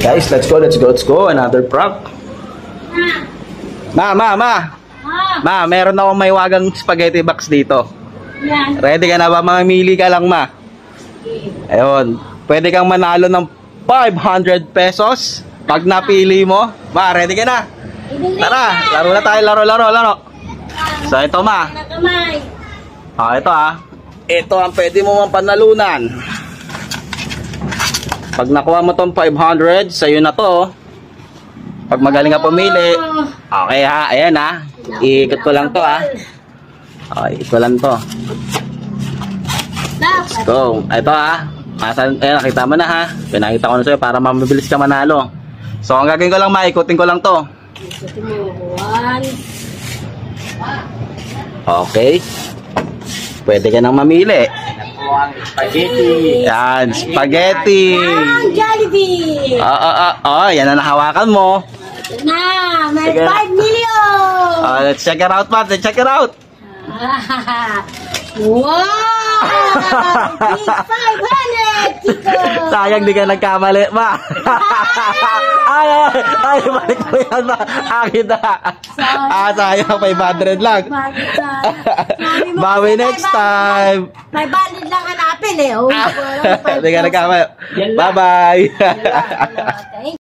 Guys, let's go, let's go, let's go. Another prank. Ma, meron akong may wagang spaghetti box dito. Yan. Ready ka na ba? Mamili ka lang, ma. Ayun. Pwede kang manalo ng 500 pesos pag napili mo. Ma, ready ka na? Tara, laro na tayo, laro. So, ito, ma. Ito, ito ang pwede mo panalunan. Pag nakuha mo tong 500, sa'yo na to. Pag magaling ka pumili. Okay, ha. Ayan, ha. Iikot ko lang to, ha. Okay, ito lang to. Let's go. Ito, ha. Ayan, nakita mo na, ha. Pinakita ko na sa'yo para mabilis ka manalo. So, ang gagawin ko lang, maikutin ko lang to. Okay. Pwede ka nang mamili. Spaghetti. Yan, spaghetti. Jollibee. Yan ang nahawakan mo. Na, may 5 million. Let's check it out, Pat. Let's check it out. Wow! Big 500, Chico. Sayang di ka nagkamali, ma. Ay, balik mo yan, ma. Akin na. Sayang, 500 lang. Bawi next time. May valid lang hanapin eh. Di ka nagkamali. Bye-bye.